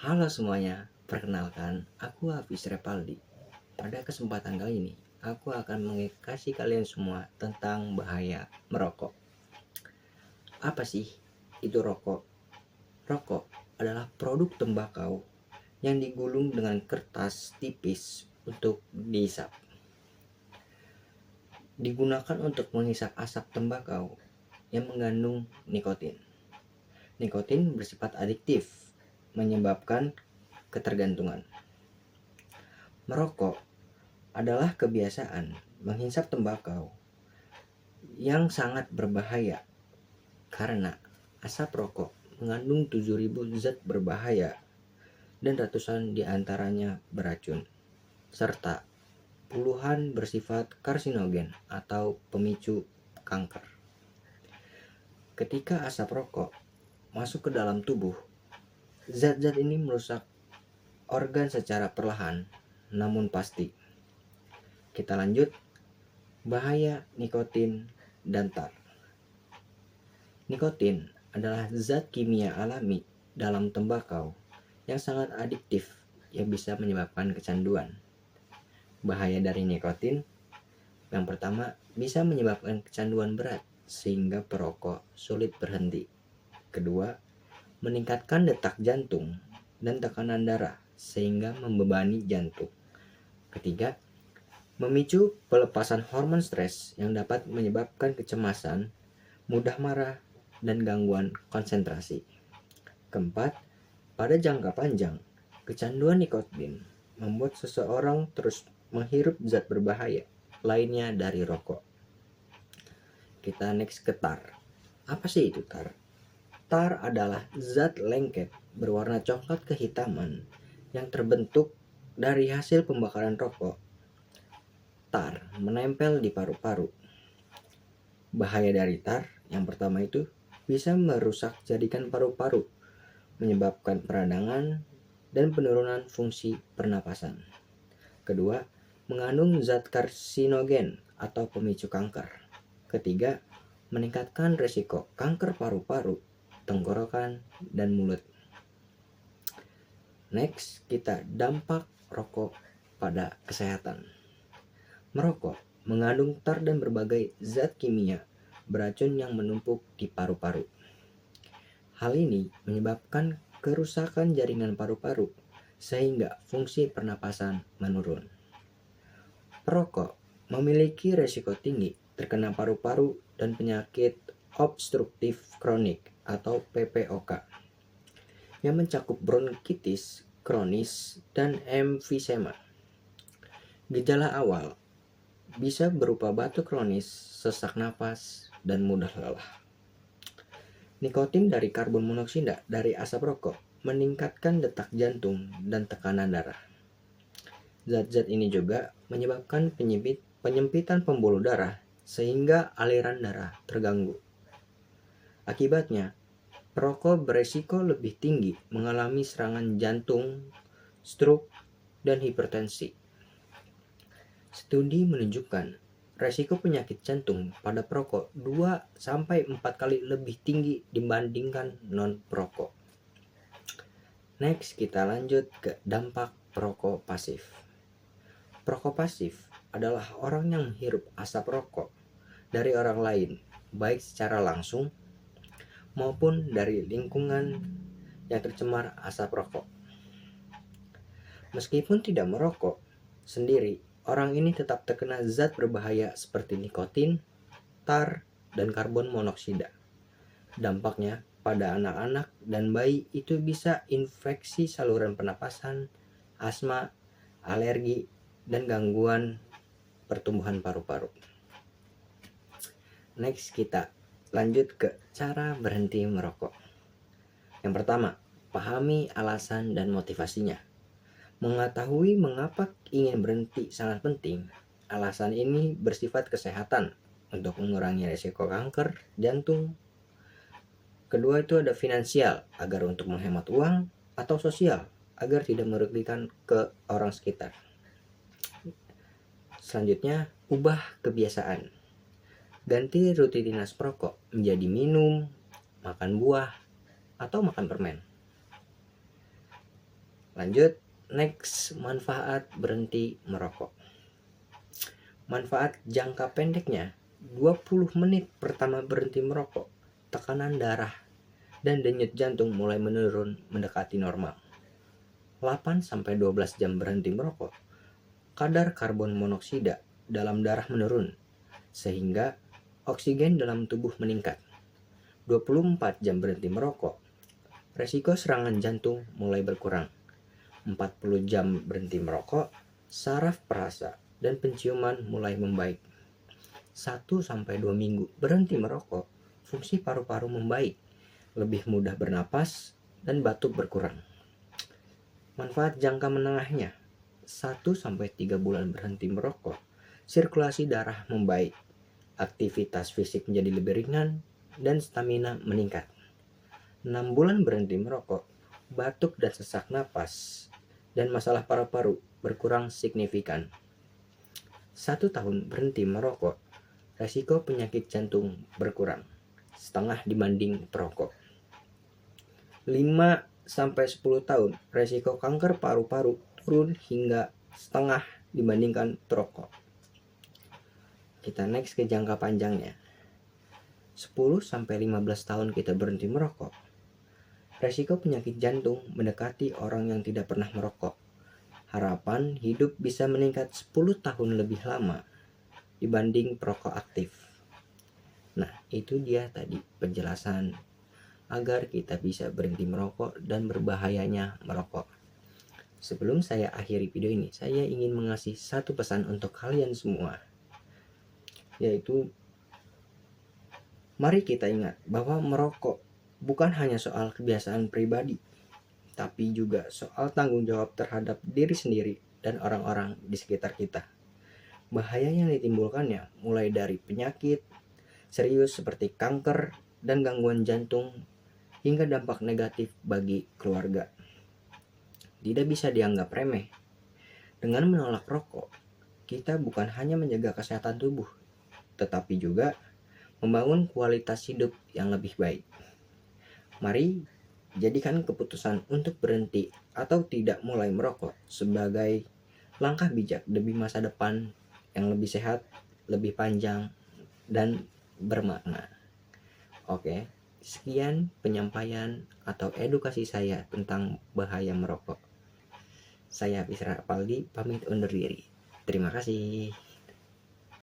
Halo semuanya, perkenalkan aku Hafiz Repaldi. Pada kesempatan kali ini, aku akan mengedukasi kalian semua tentang bahaya merokok. Apa sih itu rokok? Rokok adalah produk tembakau yang digulung dengan kertas tipis untuk dihisap. Digunakan untuk menghisap asap tembakau yang mengandung nikotin. Nikotin bersifat adiktif, menyebabkan ketergantungan. Merokok adalah kebiasaan menghisap tembakau yang sangat berbahaya karena asap rokok mengandung 7.000 zat berbahaya dan ratusan diantaranya beracun, serta puluhan bersifat karsinogen atau pemicu kanker. Ketika asap rokok masuk ke dalam tubuh, zat-zat ini merusak organ secara perlahan namun pasti. Kita lanjut, bahaya nikotin dan tar. Nikotin adalah zat kimia alami dalam tembakau yang sangat adiktif yang bisa menyebabkan kecanduan. Bahaya dari nikotin, yang pertama, bisa menyebabkan kecanduan berat sehingga perokok sulit berhenti. Kedua, meningkatkan detak jantung dan tekanan darah sehingga membebani jantung. Ketiga, memicu pelepasan hormon stres yang dapat menyebabkan kecemasan, mudah marah, dan gangguan konsentrasi. Keempat, pada jangka panjang, kecanduan nikotin membuat seseorang terus menghirup zat berbahaya lainnya dari rokok. Kita next ke tar. Apa sih itu tar? Tar adalah zat lengket berwarna coklat kehitaman yang terbentuk dari hasil pembakaran rokok. Tar menempel di paru-paru. Bahaya dari tar yang pertama itu bisa merusak jaringan paru-paru, menyebabkan peradangan dan penurunan fungsi pernapasan. Kedua, mengandung zat karsinogen atau pemicu kanker. Ketiga, meningkatkan risiko kanker paru-paru, tenggorokan, dan mulut. Next, kita dampak rokok pada kesehatan. Merokok mengandung tar dan berbagai zat kimia beracun yang menumpuk di paru-paru. Hal ini menyebabkan kerusakan jaringan paru-paru sehingga fungsi pernapasan menurun. Perokok memiliki resiko tinggi terkena paru-paru dan penyakit obstruktif kronik atau PPOK yang mencakup bronkitis kronis dan emfisema. Gejala awal bisa berupa batuk kronis, sesak napas, dan mudah lelah. Nikotin dari karbon monoksida dari asap rokok meningkatkan detak jantung dan tekanan darah. Zat-zat ini juga menyebabkan penyempitan pembuluh darah sehingga aliran darah terganggu. Akibatnya, perokok beresiko lebih tinggi mengalami serangan jantung, stroke, dan hipertensi. Studi menunjukkan resiko penyakit jantung pada perokok 2-4 kali lebih tinggi dibandingkan non-perokok. Next, kita lanjut ke dampak perokok pasif. Perokok pasif adalah orang yang menghirup asap rokok dari orang lain, baik secara langsung maupun dari lingkungan yang tercemar asap rokok. Meskipun tidak merokok sendiri, orang ini tetap terkena zat berbahaya seperti nikotin, tar, dan karbon monoksida. Dampaknya pada anak-anak dan bayi itu bisa infeksi saluran pernapasan, asma, alergi, dan gangguan pertumbuhan paru-paru. Next, kita lanjut ke cara berhenti merokok. Yang pertama, pahami alasan dan motivasinya. Mengetahui mengapa ingin berhenti sangat penting. Alasan ini bersifat kesehatan untuk mengurangi risiko kanker jantung. Kedua itu ada finansial, agar untuk menghemat uang, atau sosial, agar tidak merugikan ke orang sekitar. Selanjutnya, ubah kebiasaan. Ganti rutinitas perokok menjadi minum, makan buah, atau makan permen. Lanjut, next, manfaat berhenti merokok. Manfaat jangka pendeknya, 20 menit pertama berhenti merokok, tekanan darah dan denyut jantung mulai menurun mendekati normal. 8-12 jam berhenti merokok, kadar karbon monoksida dalam darah menurun, sehingga oksigen dalam tubuh meningkat. 24 jam berhenti merokok, resiko serangan jantung mulai berkurang. 40 jam berhenti merokok, saraf perasa dan penciuman mulai membaik. 1-2 minggu berhenti merokok, fungsi paru-paru membaik, lebih mudah bernapas, dan batuk berkurang. Manfaat jangka menengahnya, 1-3 bulan berhenti merokok, sirkulasi darah membaik, aktivitas fisik menjadi lebih ringan, dan stamina meningkat. 6 bulan berhenti merokok, batuk dan sesak napas, dan masalah paru-paru berkurang signifikan. 1 tahun berhenti merokok, resiko penyakit jantung berkurang, setengah dibanding perokok. 5-10 tahun, resiko kanker paru-paru turun hingga setengah dibandingkan perokok. Kita next ke jangka panjangnya. 10-15 tahun kita berhenti merokok, resiko penyakit jantung mendekati orang yang tidak pernah merokok. Harapan hidup bisa meningkat 10 tahun lebih lama dibanding perokok aktif. Nah, itu dia tadi penjelasan agar kita bisa berhenti merokok dan berbahayanya merokok. Sebelum saya akhiri video ini, saya ingin mengasih satu pesan untuk kalian semua, yaitu mari kita ingat bahwa merokok bukan hanya soal kebiasaan pribadi, tapi juga soal tanggung jawab terhadap diri sendiri dan orang-orang di sekitar kita. Bahaya yang ditimbulkannya mulai dari penyakit serius seperti kanker dan gangguan jantung hingga dampak negatif bagi keluarga. Tidak bisa dianggap remeh. Dengan menolak rokok, kita bukan hanya menjaga kesehatan tubuh, tetapi juga membangun kualitas hidup yang lebih baik. Mari jadikan keputusan untuk berhenti atau tidak mulai merokok sebagai langkah bijak demi masa depan yang lebih sehat, lebih panjang, dan bermakna. Oke, sekian penyampaian atau edukasi saya tentang bahaya merokok. Saya Bisra Paldi pamit undur diri. Terima kasih.